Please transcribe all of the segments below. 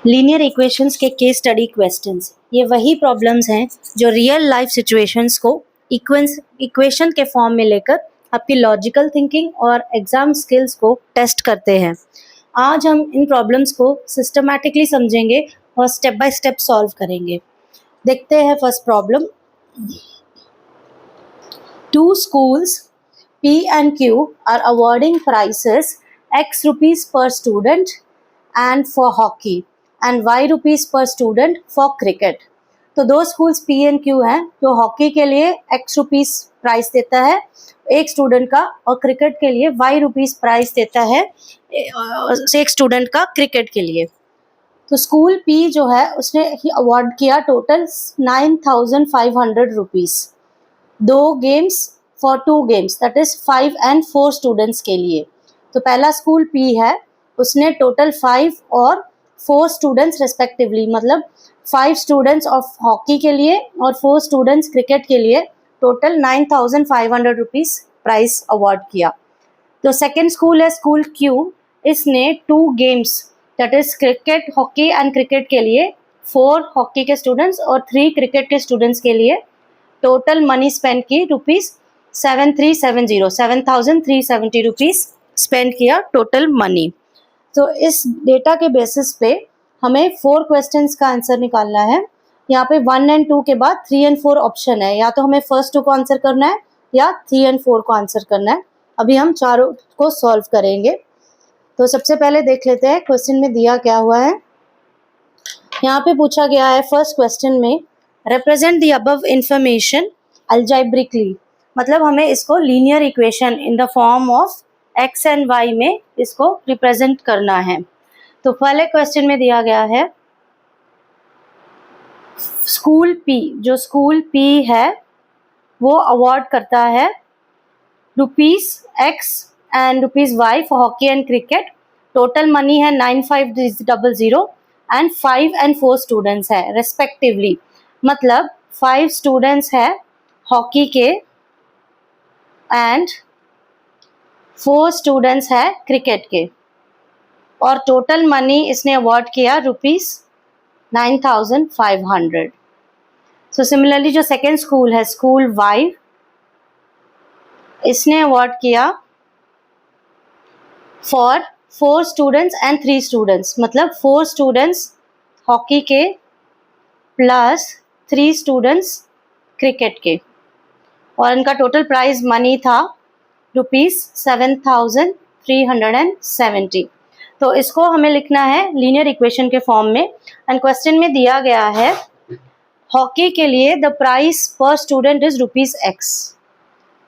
Linear equations के case study questions, ये वही प्रॉब्लम्स हैं जो रियल लाइफ सिचुएशंस को इक्वेशन के फॉर्म में लेकर आपकी लॉजिकल थिंकिंग और एग्जाम स्किल्स को टेस्ट करते हैं। आज हम इन प्रॉब्लम्स को सिस्टमैटिकली समझेंगे और स्टेप बाय स्टेप सॉल्व करेंगे। देखते हैं first problem. Two schools P and Q are awarding prizes X rupees per student and for hockey and Y rupees per student for cricket। तो दो स्कूल्स P and Q हैं जो hockey के लिए X rupees price देता है एक student का और क्रिकेट के लिए Y रुपीस प्राइस देता है एक स्टूडेंट का क्रिकेट के लिए। तो स्कूल P जो है उसने अवार्ड किया टोटल 9,500 रुपीस दो games for to games that is 5 and 4 students के लिए। तो पहला स्कूल P है उसने टोटल 5 और 4 स्टूडेंट्स रेस्पेक्टिवली मतलब 5 स्टूडेंट्स ऑफ हॉकी के लिए और 4 स्टूडेंट्स क्रिकेट के लिए टोटल 9,500 रुपीस प्राइस अवार्ड किया। तो सेकेंड स्कूल है स्कूल Q, इसने 2 games that is cricket hockey and cricket के लिए 4 हॉकी के स्टूडेंट्स और 3 क्रिकेट के स्टूडेंट्स के लिए टोटल मनी स्पेंड की रुपीज 7,370 रुपीज स्पेंड किया टोटल मनी। तो इस डेटा के बेसिस पे हमें 4 क्वेश्चंस का आंसर निकालना है। यहाँ पे 1 and 2 के बाद 3 and 4 ऑप्शन है, या तो हमें फर्स्ट 2 को आंसर करना है या 3 and 4 को आंसर करना है। अभी हम चारों को सॉल्व करेंगे। तो सबसे पहले देख लेते हैं क्वेश्चन में दिया क्या हुआ है। यहाँ पे पूछा गया है फर्स्ट क्वेश्चन में represent the above information algebraically, मतलब हमें इसको linear equation in the form of x and y में इसको रिप्रेजेंट करना है। तो पहले क्वेश्चन में दिया गया है स्कूल P, जो स्कूल P है वो अवार्ड करता है rupees x and rupees y for hockey and cricket. Total money है 9,500 एंड 5 and 4 स्टूडेंट्स है रेस्पेक्टिवली, मतलब 5 स्टूडेंट्स है हॉकी के एंड 4 स्टूडेंट्स है क्रिकेट के और टोटल मनी इसने अवार्ड किया रुपीज 9,500। सो सिमिलरली जो सेकेंड स्कूल है स्कूल Y, इसने अवार्ड किया फॉर 4 स्टूडेंट्स एंड 3 स्टूडेंट्स, मतलब 4 स्टूडेंट्स हॉकी के प्लस 3 स्टूडेंट्स क्रिकेट के और इनका टोटल प्राइज मनी था रुपीज 7,370। तो इसको हमें लिखना है लीनियर इक्वेशन के फॉर्म में एंड क्वेश्चन में दिया गया है हॉकी के लिए द प्राइस पर student is rupees x।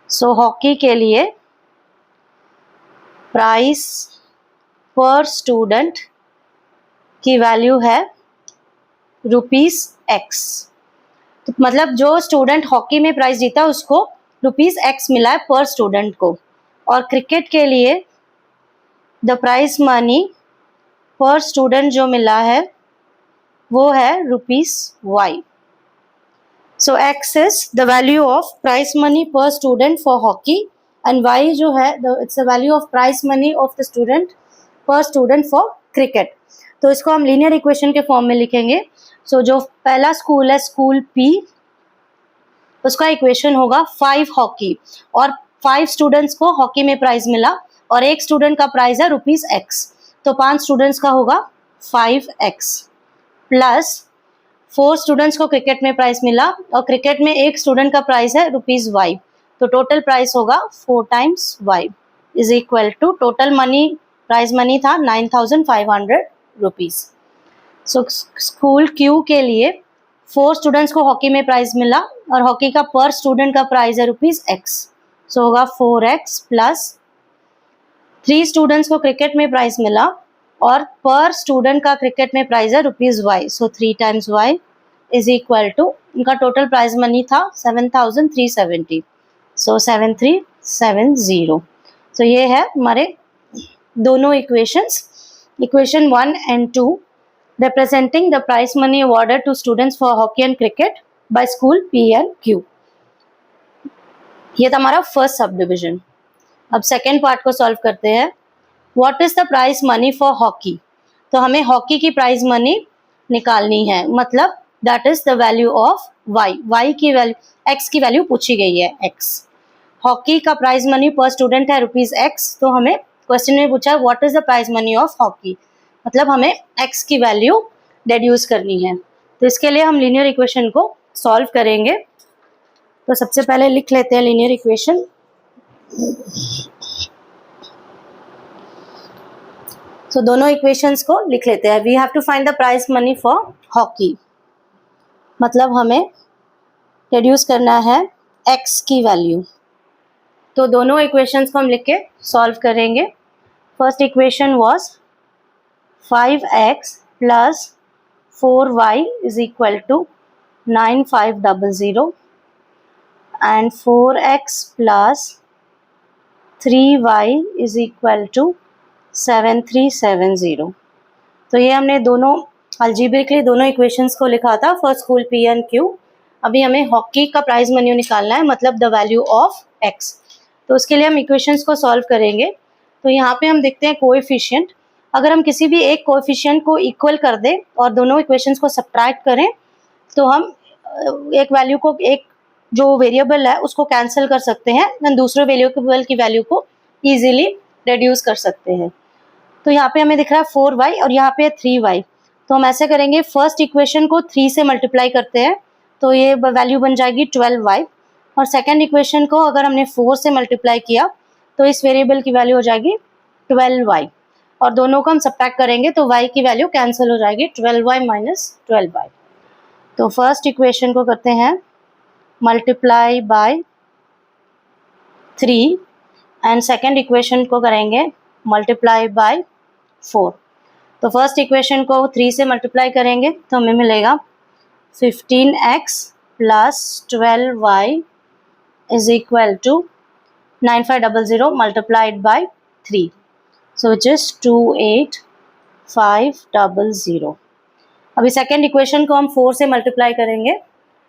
So hockey के लिए प्राइस पर स्टूडेंट की वैल्यू है रुपीज x। तो मतलब जो स्टूडेंट हॉकी में प्राइज जीता उसको रुपीज x मिला है पर स्टूडेंट को, और क्रिकेट के लिए the prize money per student जो मिला है वो है rupees y। So x is the value of prize money per student for hockey and y जो है it's the value of prize money of the student per student for cricket. तो इसको हम लीनियर इक्वेशन के form में लिखेंगे। सो जो पहला स्कूल है स्कूल P, उसका इक्वेशन होगा 5 हॉकी और 5 स्टूडेंट्स को हॉकी में प्राइज मिला और एक स्टूडेंट का प्राइज है रुपीज x, तो 5 स्टूडेंट्स का होगा 5x प्लस 4 स्टूडेंट्स को क्रिकेट में प्राइज मिला और क्रिकेट में एक स्टूडेंट का प्राइज है रुपीज y, तो टोटल प्राइस होगा 4 times y is equal to total money prize money था 9,500 रुपीज। सो स्कूल Q के लिए 4 स्टूडेंट्स को हॉकी में प्राइज मिला और हॉकी का पर स्टूडेंट का प्राइस है रुपीज x, सो होगा 4x प्लस 3 स्टूडेंट्स को क्रिकेट में प्राइज मिला और पर स्टूडेंट का क्रिकेट में प्राइस है rupees y, so 3 times y is equal to उनका टोटल प्राइज मनी था 7,370, सो 7,370। सो ये है हमारे दोनों equations, equation 1 and 2 representing the prize money awarded to students for hockey and cricket by school P and Q। ये था हमारा first sub division. अब सेकेंड पार्ट को सॉल्व करते हैं। What is the prize money for hockey? तो हमें hockey की प्राइज मनी निकालनी है, मतलब that is the value of Y की वैल्यू, एक्स की वैल्यू पूछी गई है एक्स। हॉकी का प्राइज मनी पर स्टूडेंट है ₹X, तो हमें क्वेश्चन में पूछा what is the prize money of hockey, मतलब हमें एक्स की वैल्यू डिड्यूस करनी है। तो इसके लिए हम लीनियर इक्वेशन को सॉल्व करेंगे। तो सबसे पहले लिख लेते हैं लीनियर इक्वेशन। तो दोनों इक्वेशंस को लिख लेते हैं। We have to find the prize money for hockey, मतलब हमें डिड्यूस करना है एक्स की वैल्यू। तो दोनों इक्वेशंस को हम लिख के सॉल्व करेंगे। First equation was 5x plus 4y is equal to 9500 and 4x plus 3y is equal to 7370। तो ये हमने दोनों अलजेब्रिकली दोनों इक्वेशंस को लिखा था for school P and Q. अभी हमें हॉकी का प्राइज मनी निकालना है, मतलब द वैल्यू ऑफ एक्स। तो उसके लिए हम इक्वेशंस को सॉल्व करेंगे। तो यहाँ पे हम देखते हैं कोएफिशिएंट। अगर हम किसी भी एक कोएफिशिएंट को इक्वल कर दें और दोनों इक्वेशंस को सब्ट्रैक्ट करें तो हम एक वैल्यू को, एक जो वेरिएबल है उसको कैंसिल कर सकते हैं एंड दूसरे वेरिएबल की वैल्यू को इजीली रिड्यूस कर सकते हैं। तो यहाँ पे हमें दिख रहा है 4y और यहाँ पे 3y। तो हम ऐसे करेंगे, फर्स्ट इक्वेशन को 3 से मल्टीप्लाई करते हैं तो ये वैल्यू बन जाएगी 12y, और सेकेंड इक्वेशन को अगर हमने 4 से मल्टीप्लाई किया तो इस वेरिएबल की वैल्यू हो जाएगी 12y, और दोनों को हम सब्ट्रैक्ट करेंगे तो y की वैल्यू कैंसिल हो जाएगी 12y माइनस 12y। तो फर्स्ट इक्वेशन को करते हैं multiply by 3 and second equation को करेंगे मल्टीप्लाई बाय 4। तो फर्स्ट इक्वेशन को 3 से मल्टीप्लाई करेंगे तो हमें मिलेगा 15x plus 12y is equal to 9500 multiplied by 3, so which is 28500। अभी सेकेंड इक्वेशन को हम 4 से मल्टीप्लाई करेंगे,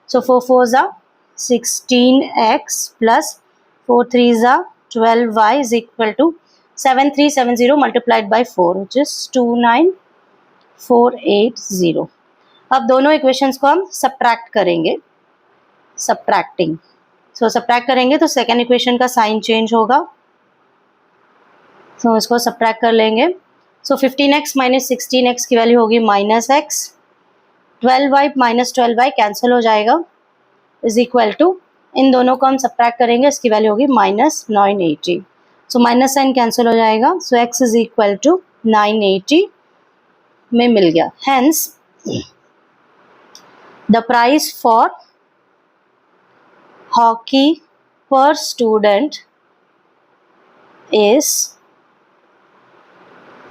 so 4 4 ज़ा 16x प्लस 4 3 ज़ा 12y is equal to 7370 multiplied by 4 which is 29480। अब दोनों इक्वेशंस को हम सब्ट्रैक्ट करेंगे, सब्ट्रैक्टिंग। सो सब्ट्रैक्ट करेंगे तो सेकेंड इक्वेशन का साइन चेंज होगा, तो इसको सब्ट्रैक्ट कर लेंगे। सो 15x माइनस 16x की वैल्यू होगी minus x, 12y minus 12y cancel हो जाएगा इज इक्वल टू, इन दोनों को हम सब्ट्रैक्ट करेंगे, इसकी वैल्यू होगी minus 980। So minus sign cancel हो जाएगा, so x is equal to 980 में मिल गया। Hence the price for hockey per student is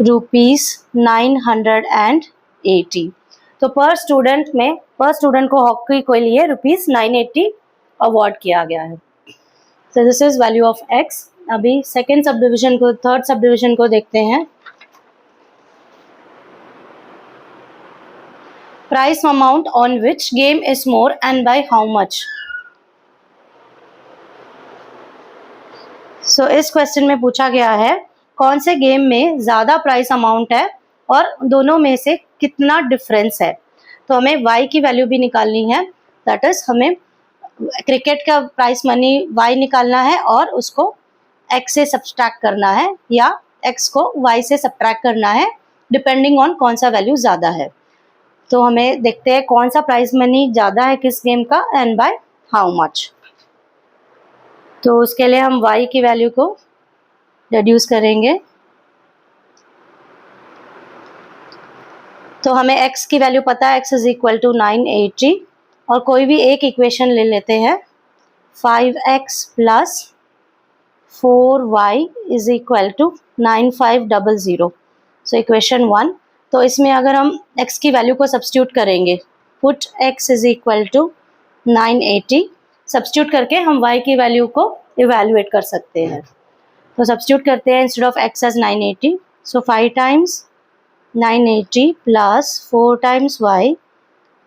₹980। तो पर स्टूडेंट में, पर स्टूडेंट को हॉकी के लिए ₹980 अवार्ड किया गया है। So this is value of X. अभी सेकेंड सब डिविजन को, थर्ड सब डिविजन को देखते हैं। Price amount on which game is more and by how much. So इस क्वेश्चन में पूछा गया है कौन से गेम में ज़्यादा प्राइस अमाउंट है और दोनों में से कितना डिफरेंस है। तो हमें y की वैल्यू भी निकालनी है, दैट इज हमें क्रिकेट का प्राइस मनी y निकालना है और उसको x से सब्ट्रैक्ट करना है या x को y से सब्ट्रैक्ट करना है, डिपेंडिंग ऑन कौन सा वैल्यू ज़्यादा है। तो हमें देखते हैं कौन सा प्राइस मनी ज़्यादा है किस गेम का एंड बाय हाउ मच। तो उसके लिए हम y की वैल्यू को रिड्यूस करेंगे। तो हमें x की वैल्यू पता है, x इज इक्वल टू 980, और कोई भी एक इक्वेशन ले लेते हैं। 5x plus 4y is equal to 9500। So equation 1। तो इसमें अगर हम x की वैल्यू को सब्स्टिट्यूट करेंगे, put x is equal to 980, substitute करके हम y की वैल्यू को इवैल्यूएट कर सकते हैं। तो सब्स्टिट्यूट करते हैं, instead of x as 980, so 5 times 980 plus 4 times y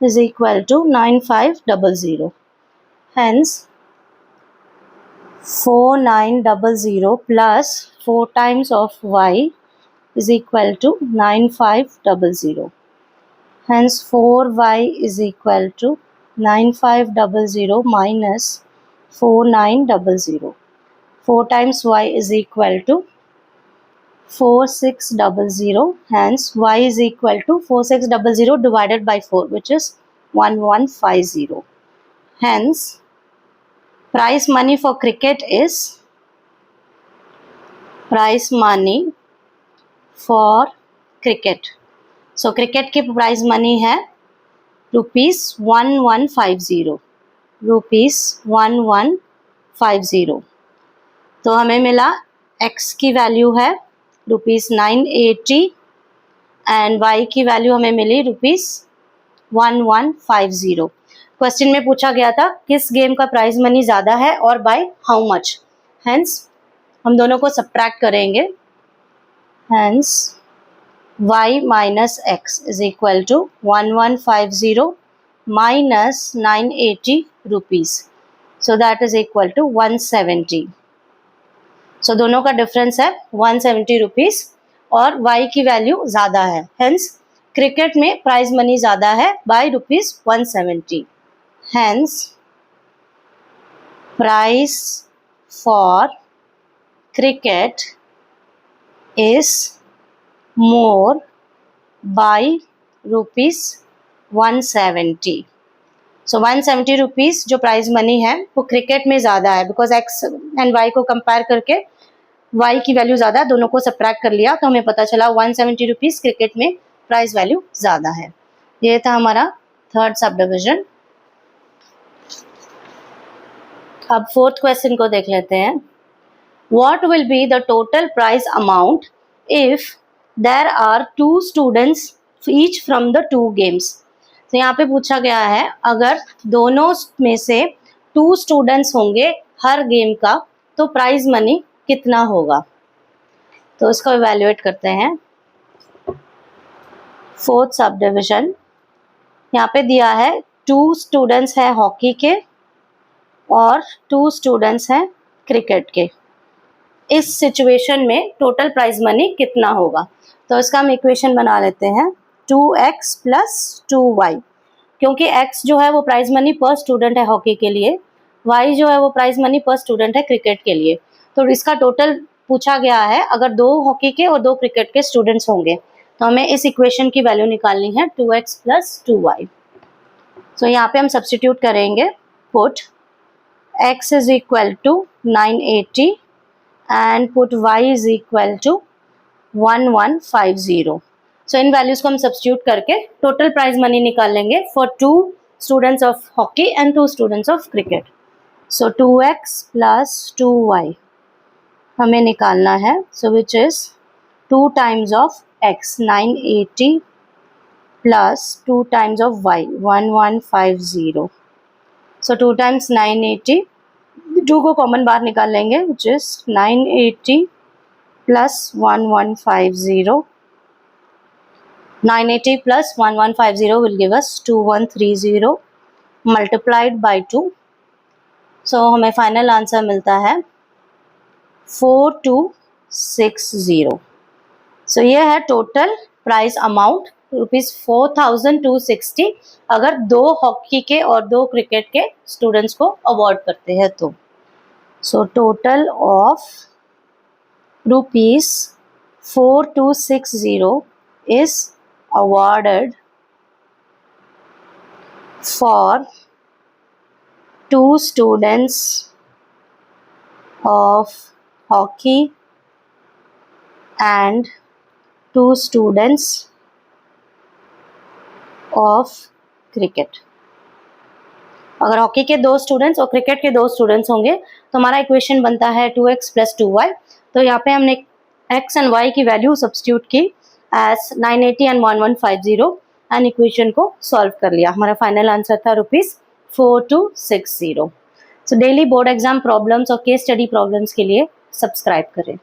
is equal to 9500। Hence 4900 plus 4 times of y is equal to 9500. Hence 4y is equal to 9500 minus 4900. 4 times y is equal to 4600. Hence y is equal to 4600 divided by 4, which is 1150. Hence prize money for cricket is prize money for cricket. So cricket की prize money है ₹1150. ₹1150. तो हमें मिला x की value है ₹980 and y की value हमें मिली ₹1150. Question में पूछा गया था किस गेम का प्राइज मनी ज़्यादा है और बाय हाउ मच. हेंस हम दोनों को सब्ट्रैक्ट करेंगे. Hence y minus x is equal to 1150 minus 980 rupees. So that is equal to 170. So दोनों का डिफरेंस है 170 रुपीज़ और y की वैल्यू ज़्यादा है. हेंस क्रिकेट में प्राइज मनी ज़्यादा है by ₹170. Hence price for cricket is more by ₹170. So 170 rupees जो प्राइज मनी है वो क्रिकेट में ज़्यादा है बिकॉज x एंड y को कंपेयर करके y की वैल्यू ज़्यादा, दोनों को सब्ट्रैक्ट कर लिया तो हमें पता चला 170 रुपीज़ क्रिकेट में प्राइज वैल्यू ज़्यादा है. ये था हमारा थर्ड सब डिविजन. अब फोर्थ क्वेश्चन को देख लेते हैं. What will be the total prize amount if there are 2 students each from the 2 games? तो यहाँ पे पूछा गया है अगर दोनों में से 2 स्टूडेंट्स होंगे हर गेम का तो प्राइज मनी कितना होगा. तो इसको इवैल्यूएट करते हैं. फोर्थ सब डिविजन यहाँ पे दिया है 2 स्टूडेंट्स है हॉकी के और 2 स्टूडेंट्स हैं क्रिकेट के. इस सिचुएशन में टोटल प्राइज मनी कितना होगा. तो इसका हम इक्वेशन बना लेते हैं 2x प्लस 2y. क्योंकि x जो है वो प्राइज मनी पर स्टूडेंट है हॉकी के लिए, y जो है वो प्राइज मनी पर स्टूडेंट है क्रिकेट के लिए. तो इसका टोटल पूछा गया है अगर 2 हॉकी के और 2 क्रिकेट के स्टूडेंट्स होंगे तो हमें इस इक्वेशन की वैल्यू निकालनी है 2x प्लस 2y. सो यहाँ पे हम सब्सटीट्यूट करेंगे. Put x is equal to 980 and put y is equal to 1150. So इन वैल्यूज को हम सब्स्टिट्यूट करके टोटल प्राइज मनी निकाल लेंगे for 2 students of hockey and 2 students of cricket. So 2x plus 2y हमें निकालना है. So which is 2 times of x 980 plus 2 times of y 1150. So 2 times 980, 2 को कॉमन बाहर निकाल लेंगे which is 980 plus 1150. 980 plus 1150 will give us 2130 multiplied by 2. सो हमें final answer मिलता है 4260. सो ये है टोटल प्राइस अमाउंट ₹4260 अगर 2 हॉकी के और 2 क्रिकेट के स्टूडेंट्स को अवार्ड करते हैं तो. So total of ₹4260 is awarded for 2 students of hockey and 2 students of cricket. अगर हॉकी के 2 स्टूडेंट्स और क्रिकेट के 2 स्टूडेंट्स होंगे तो हमारा इक्वेशन बनता है 2x प्लस 2y. तो यहाँ पे हमने x एंड y की वैल्यू सब्स्टिट्यूट की एज 980 एंड 1150 एंड इक्वेशन को सॉल्व कर लिया. हमारा फाइनल आंसर था ₹4260. So daily board exam problems और केस स्टडी प्रॉब्लम्स के लिए सब्सक्राइब करें.